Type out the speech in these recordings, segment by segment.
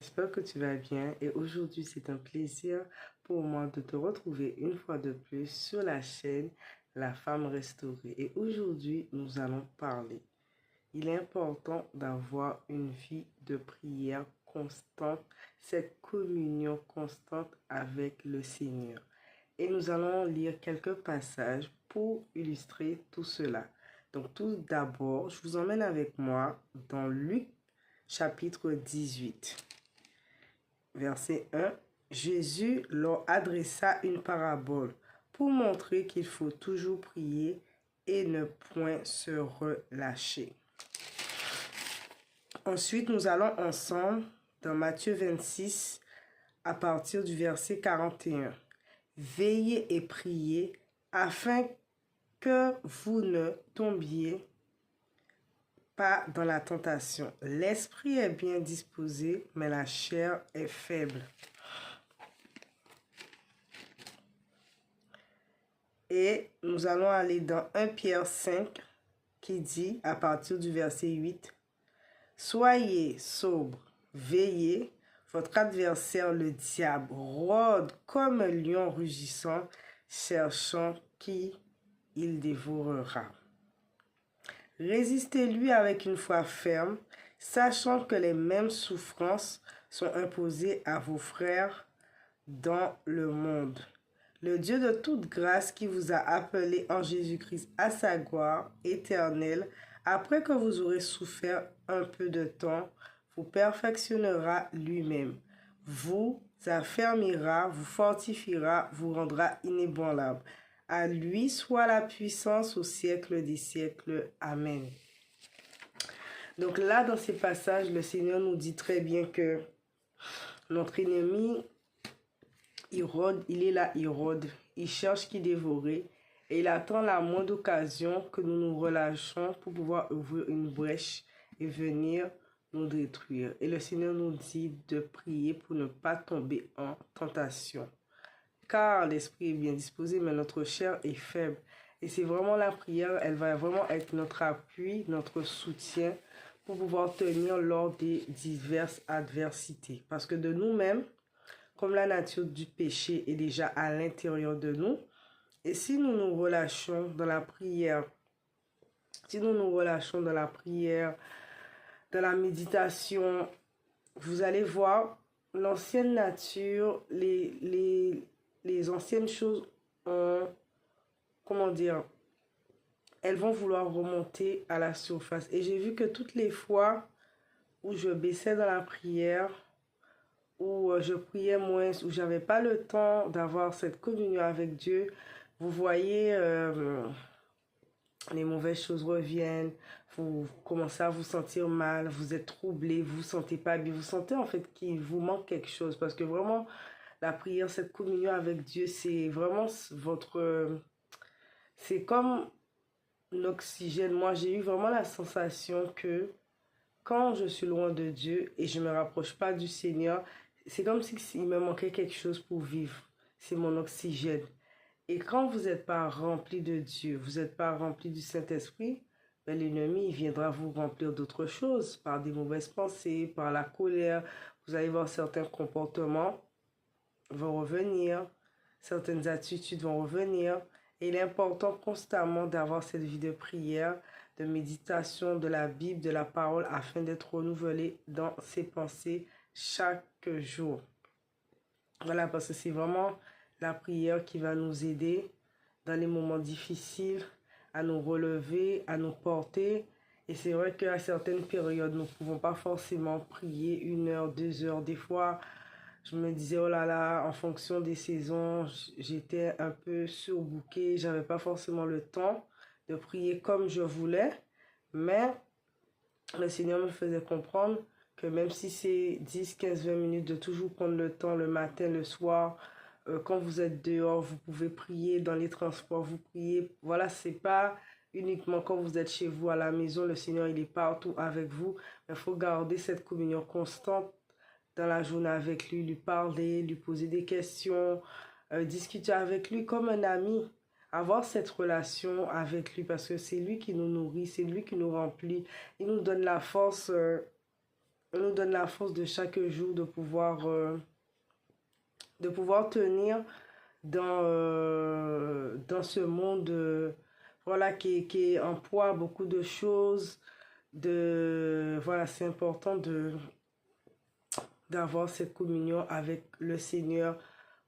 J'espère que tu vas bien et aujourd'hui c'est un plaisir pour moi de te retrouver une fois de plus sur la chaîne La Femme Restaurée. Et aujourd'hui nous allons parler. Il est important d'avoir une vie de prière constante, cette communion constante avec le Seigneur. Et nous allons lire quelques passages pour illustrer tout cela. Donc tout d'abord, je vous emmène avec moi dans Luc chapitre 18. Verset 1, Jésus leur adressa une parabole pour montrer qu'il faut toujours prier et ne point se relâcher. Ensuite, nous allons ensemble dans Matthieu 26 à partir du verset 41. Veillez et priez afin que vous ne tombiez pas dans la tentation. L'esprit est bien disposé, mais la chair est faible. Et nous allons aller dans 1 Pierre 5 qui dit à partir du verset 8, « Soyez sobres, veillez, votre adversaire le diable rôde comme un lion rugissant, cherchant qui il dévorera. Résistez-lui avec une foi ferme, sachant que les mêmes souffrances sont imposées à vos frères dans le monde. Le Dieu de toute grâce qui vous a appelé en Jésus-Christ à sa gloire éternelle, après que vous aurez souffert un peu de temps, vous perfectionnera lui-même, vous affermira, vous fortifiera, vous rendra inébranlable. À lui soit la puissance au siècle des siècles. Amen. Donc là, dans ces passages, le Seigneur nous dit très bien que notre ennemi il rôde, il est là, il rôde, il cherche qui dévorer et il attend la moindre occasion que nous nous relâchons pour pouvoir ouvrir une brèche et venir nous détruire. Et le Seigneur nous dit de prier pour ne pas tomber en tentation. Car l'esprit est bien disposé, mais notre chair est faible. Et c'est vraiment la prière, elle va vraiment être notre appui, notre soutien pour pouvoir tenir lors des diverses adversités. Parce que de nous-mêmes, comme la nature du péché est déjà à l'intérieur de nous, et si nous nous relâchons dans la prière, dans la méditation, vous allez voir l'ancienne nature, les anciennes choses elles vont vouloir remonter à la surface. Et j'ai vu que toutes les fois où je baissais dans la prière, où je priais moins, où j'avais pas le temps d'avoir cette communion avec Dieu, vous voyez, les mauvaises choses reviennent, vous commencez à vous sentir mal, vous êtes troublé, vous vous sentez pas bien, vous sentez en fait qu'il vous manque quelque chose, parce que vraiment, la prière, cette communion avec Dieu, c'est vraiment c'est comme l'oxygène. Moi, j'ai eu vraiment la sensation que quand je suis loin de Dieu et je me rapproche pas du Seigneur, c'est comme s'il me manquait quelque chose pour vivre. C'est mon oxygène. Et quand vous n'êtes pas rempli de Dieu, vous n'êtes pas rempli du Saint-Esprit, ben l'ennemi il viendra vous remplir d'autres choses, par des mauvaises pensées, par la colère. Vous allez voir certains comportements vont revenir, certaines attitudes vont revenir. Et il est important constamment d'avoir cette vie de prière, de méditation, de la Bible, de la parole, afin d'être renouvelé dans ses pensées chaque jour. Voilà, parce que c'est vraiment la prière qui va nous aider dans les moments difficiles, à nous relever, à nous porter. Et c'est vrai qu'à certaines périodes, nous ne pouvons pas forcément prier 1 heure, 2 heures. Des fois, je me disais, oh là là, en fonction des saisons, j'étais un peu surbookée. J'avais pas forcément le temps de prier comme je voulais. Mais le Seigneur me faisait comprendre que même si c'est 10, 15, 20 minutes, de toujours prendre le temps le matin, le soir, quand vous êtes dehors, vous pouvez prier dans les transports, vous priez. Voilà, c'est pas uniquement quand vous êtes chez vous à la maison, le Seigneur il est partout avec vous. Il faut garder cette communion constante dans la journée avec lui parler, lui poser des questions, discuter avec lui comme un ami. Avoir cette relation avec lui parce que c'est lui qui nous nourrit, c'est lui qui nous remplit. Il nous donne la force nous donne la force de chaque jour de pouvoir tenir dans ce monde voilà, qui emploie beaucoup de choses. Voilà, c'est important d'avoir cette communion avec le Seigneur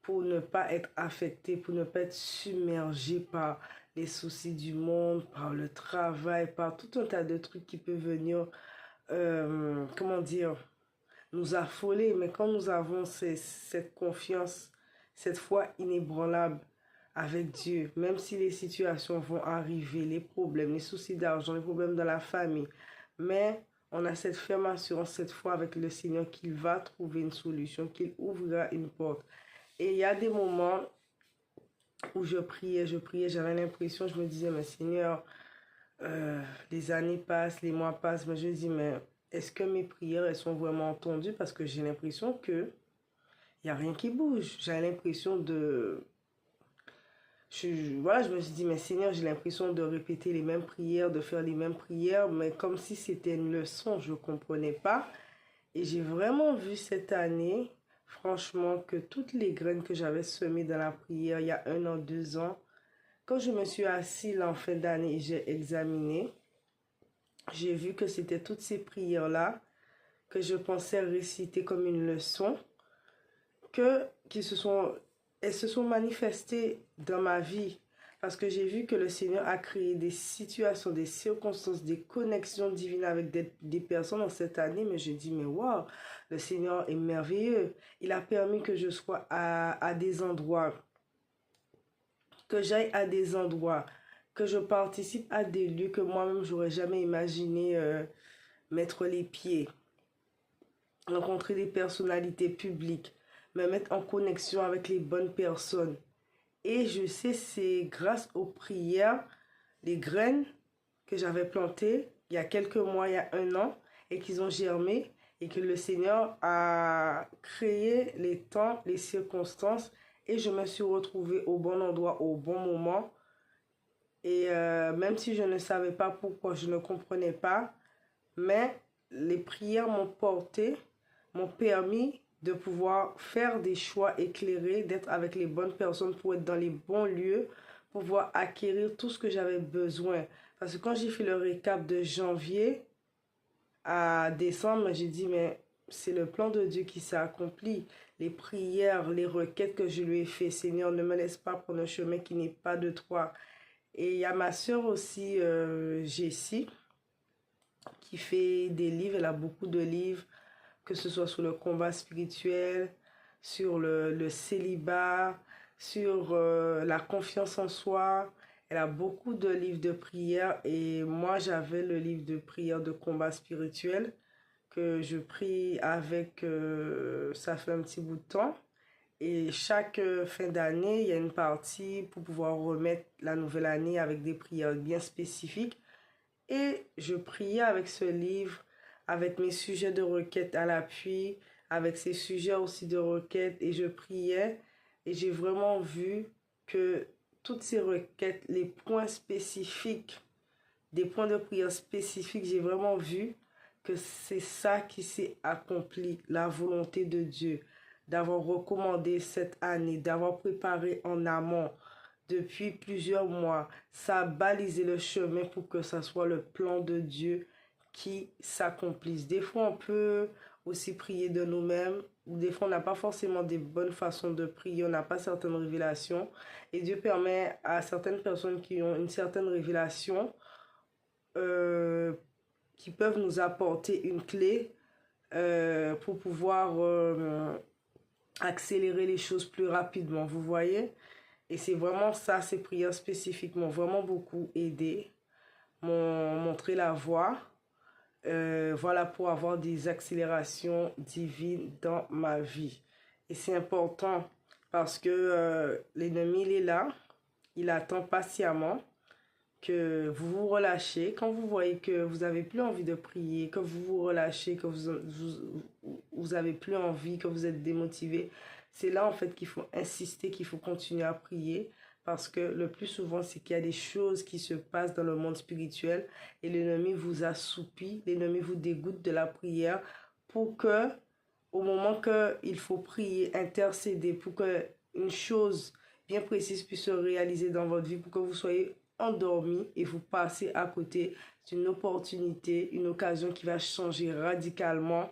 pour ne pas être affecté, pour ne pas être submergé par les soucis du monde, par le travail, par tout un tas de trucs qui peuvent venir, comment dire, nous affoler. Mais quand nous avons cette confiance, cette foi inébranlable avec Dieu, même si les situations vont arriver, les problèmes, les soucis d'argent, les problèmes dans la famille, mais on a cette ferme assurance cette fois avec le Seigneur qu'il va trouver une solution, qu'il ouvrira une porte. Et il y a des moments où je priais, j'avais l'impression, je me disais, mais Seigneur, les années passent, les mois passent, mais je dis, mais est-ce que mes prières, elles sont vraiment entendues? Parce que j'ai l'impression que il n'y a rien qui bouge. J'ai l'impression de... voilà, je me suis dit, mais Seigneur, j'ai l'impression de répéter les mêmes prières, de faire les mêmes prières, mais comme si c'était une leçon, je ne comprenais pas. Et j'ai vraiment vu cette année, franchement, que toutes les graines que j'avais semées dans la prière il y a 1 an, 2 ans, quand je me suis assise en fin d'année et j'ai examiné, j'ai vu que c'était toutes ces prières-là que je pensais réciter comme une leçon, elles se sont manifestées dans ma vie. Parce que j'ai vu que le Seigneur a créé des situations, des circonstances, des connexions divines avec des personnes dans cette année. Mais je dis, mais waouh, le Seigneur est merveilleux. Il a permis que je sois à des endroits, que j'aille à des endroits, que je participe à des lieux que moi-même, j'aurais jamais imaginé mettre les pieds, rencontrer des personnalités publiques, me mettre en connexion avec les bonnes personnes. Et je sais, c'est grâce aux prières, les graines que j'avais plantées il y a quelques mois, il y a 1 an, et qu'ils ont germé, et que le Seigneur a créé les temps, les circonstances, et je me suis retrouvée au bon endroit, au bon moment. Et même si je ne savais pas pourquoi, je ne comprenais pas, mais les prières m'ont porté, m'ont permis de pouvoir faire des choix éclairés, d'être avec les bonnes personnes pour être dans les bons lieux, pour pouvoir acquérir tout ce que j'avais besoin. Parce que quand j'ai fait le récap de janvier à décembre, j'ai dit, mais c'est le plan de Dieu qui s'est accompli. Les prières, les requêtes que je lui ai fait, Seigneur, ne me laisse pas prendre un chemin qui n'est pas de toi. Et il y a ma soeur aussi, Jessie, qui fait des livres. Elle a beaucoup de livres, que ce soit sur le combat spirituel, sur le célibat, sur la confiance en soi. Elle a beaucoup de livres de prière et moi j'avais le livre de prière de combat spirituel que je prie avec, ça fait un petit bout de temps. Et chaque fin d'année, il y a une partie pour pouvoir remettre la nouvelle année avec des prières bien spécifiques. Et je priais avec ce livre, avec mes sujets de requête à l'appui, avec ces sujets aussi de requête, et je priais. Et j'ai vraiment vu que toutes ces requêtes, les points spécifiques, des points de prière spécifiques, j'ai vraiment vu que c'est ça qui s'est accompli, la volonté de Dieu, d'avoir recommandé cette année, d'avoir préparé en amont depuis plusieurs mois. Ça a balisé le chemin pour que ça soit le plan de Dieu qui s'accomplisse. Des fois, on peut aussi prier de nous-mêmes, ou des fois, on n'a pas forcément des bonnes façons de prier, on n'a pas certaines révélations. Et Dieu permet à certaines personnes qui ont une certaine révélation, euh, qui peuvent nous apporter une clé pour pouvoir accélérer les choses plus rapidement, vous voyez? Et c'est vraiment ça, ces prières spécifiques m'ont vraiment beaucoup aidé, m'ont montré la voie, voilà, pour avoir des accélérations divines dans ma vie. Et c'est important parce que l'ennemi, il est là, il attend patiemment que vous vous relâchez. Quand vous voyez que vous n'avez plus envie de prier, que vous vous relâchez, que vous avez plus envie, que vous êtes démotivé, c'est là en fait qu'il faut insister, qu'il faut continuer à prier. Parce que le plus souvent, c'est qu'il y a des choses qui se passent dans le monde spirituel et l'ennemi vous assoupit, l'ennemi vous dégoûte de la prière pour que, au moment qu'il faut prier, intercéder, pour que une chose bien précise puisse se réaliser dans votre vie, pour que vous soyez endormi et vous passez à côté d'une opportunité, une occasion qui va changer radicalement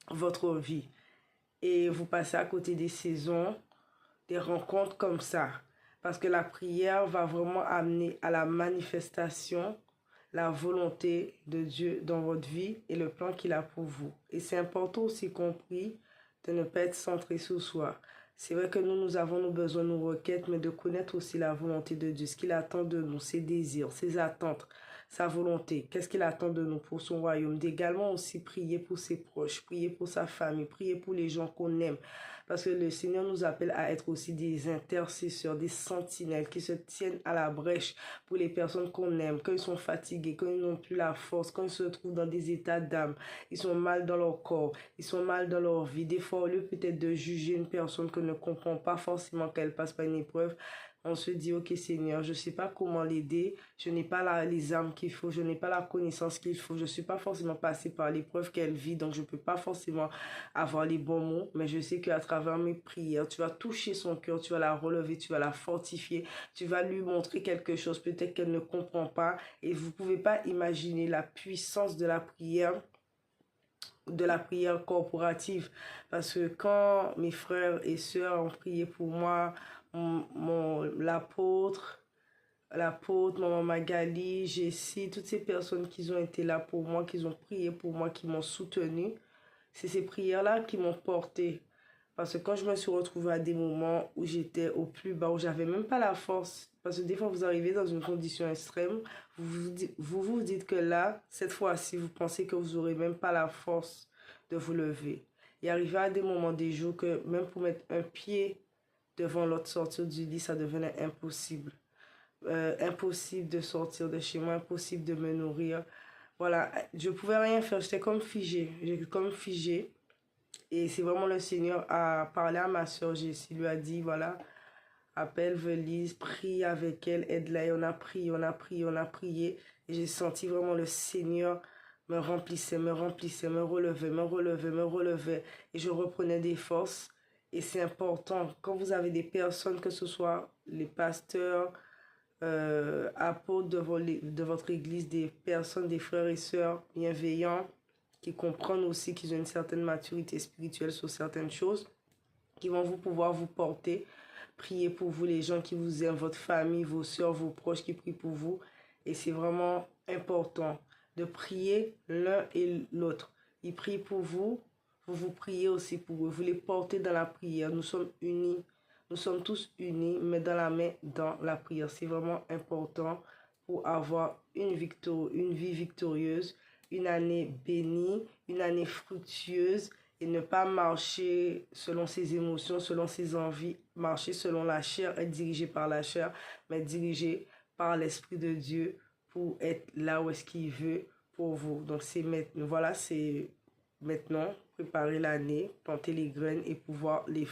votre vie. Et vous passez à côté des saisons, des rencontres comme ça. Parce que la prière va vraiment amener à la manifestation la volonté de Dieu dans votre vie et le plan qu'il a pour vous. Et c'est important aussi compris de ne pas être centré sur soi. C'est vrai que nous avons nos besoins, nos requêtes, mais de connaître aussi la volonté de Dieu, ce qu'il attend de nous, ses désirs, ses attentes, sa volonté. Qu'est-ce qu'il attend de nous pour son royaume? D'également aussi prier pour ses proches, prier pour sa famille, prier pour les gens qu'on aime. Parce que le Seigneur nous appelle à être aussi des intercesseurs, des sentinelles qui se tiennent à la brèche pour les personnes qu'on aime, quand ils sont fatigués, quand ils n'ont plus la force, quand ils se trouvent dans des états d'âme, ils sont mal dans leur corps, ils sont mal dans leur vie. Des fois, au lieu peut-être de juger une personne qu'on ne comprend pas forcément qu'elle passe par une épreuve, on se dit, ok Seigneur, je ne sais pas comment l'aider, je n'ai pas les armes qu'il faut, je n'ai pas la connaissance qu'il faut, je ne suis pas forcément passé par l'épreuve qu'elle vit, donc je ne peux pas forcément avoir les bons mots, mais je sais qu'à travers mes prières, tu vas toucher son cœur, tu vas la relever, tu vas la fortifier, tu vas lui montrer quelque chose, peut-être qu'elle ne comprend pas, et vous ne pouvez pas imaginer la puissance de la prière corporative, parce que quand mes frères et sœurs ont prié pour moi, l'apôtre, maman Magali, Jessie, toutes ces personnes qui ont été là pour moi, qui ont prié pour moi, qui m'ont soutenu, c'est ces prières-là qui m'ont porté. Parce que quand je me suis retrouvée à des moments où j'étais au plus bas, où j'avais même pas la force, parce que des fois vous arrivez dans une condition extrême, vous dites que là, cette fois-ci, vous pensez que vous aurez même pas la force de vous lever. Et arrivé à des moments des jours que même pour mettre un pied devant l'autre, sortir du lit, ça devenait impossible. Impossible de sortir de chez moi, impossible de me nourrir. Voilà, je pouvais rien faire, j'étais comme figée, j'étais comme figée. Et c'est vraiment le Seigneur a parlé à ma soeur Jessie, lui a dit, voilà, appelle Venise, prie avec elle, aide-la. Et on a prié, on a prié, on a prié. Et j'ai senti vraiment le Seigneur me remplissait, me remplissait, me relevait, me relevait, me relevait. Et je reprenais des forces. Et c'est important, quand vous avez des personnes, que ce soit les pasteurs, apôtres de votre église, des personnes, des frères et sœurs bienveillants, qui comprennent aussi qu'ils ont une certaine maturité spirituelle sur certaines choses, qui vont pouvoir vous porter, prier pour vous, les gens qui vous aiment, votre famille, vos sœurs, vos proches qui prient pour vous. Et c'est vraiment important de prier l'un et l'autre. Ils prient pour vous, vous priez aussi pour eux, vous les portez dans la prière. Nous sommes unis, nous sommes tous unis, mais dans la main, dans la prière. C'est vraiment important pour avoir une vie victorieuse, une année bénie, une année fructueuse, et ne pas marcher selon ses émotions, selon ses envies, marcher selon la chair, être dirigé par la chair, mais dirigé par l'Esprit de Dieu pour être là où est-ce qu'il veut pour vous. Donc c'est maintenant, voilà, c'est maintenant, préparer l'année, planter les graines et pouvoir les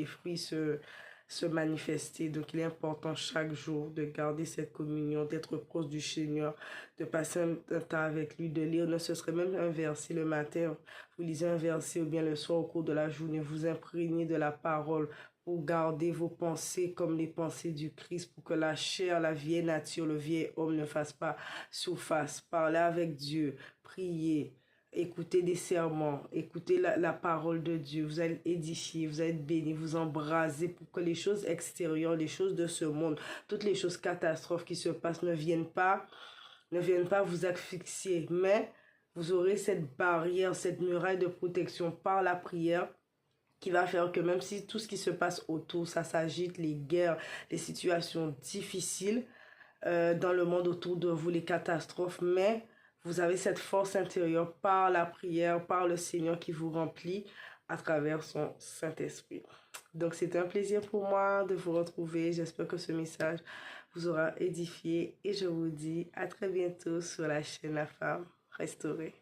fruits se manifester. Donc, il est important chaque jour de garder cette communion, d'être proche du Seigneur, de passer un temps avec lui, de lire, ne ce serait même un verset le matin. Vous lisez un verset ou bien le soir au cours de la journée, vous imprégnez de la parole pour garder vos pensées comme les pensées du Christ, pour que la chair, la vieille nature, le vieil homme ne fasse pas surface. Parlez avec Dieu, priez. Écoutez des sermons, écoutez la parole de Dieu, vous allez édifier, vous allez être béni, vous embraser pour que les choses extérieures, les choses de ce monde, toutes les choses catastrophes qui se passent ne viennent pas vous asphyxier, mais vous aurez cette barrière, cette muraille de protection par la prière qui va faire que même si tout ce qui se passe autour, ça s'agite, les guerres, les situations difficiles dans le monde autour de vous, les catastrophes, mais vous avez cette force intérieure par la prière, par le Seigneur qui vous remplit à travers son Saint-Esprit. Donc, c'est un plaisir pour moi de vous retrouver. J'espère que ce message vous aura édifié et je vous dis à très bientôt sur la chaîne La Femme Restaurée.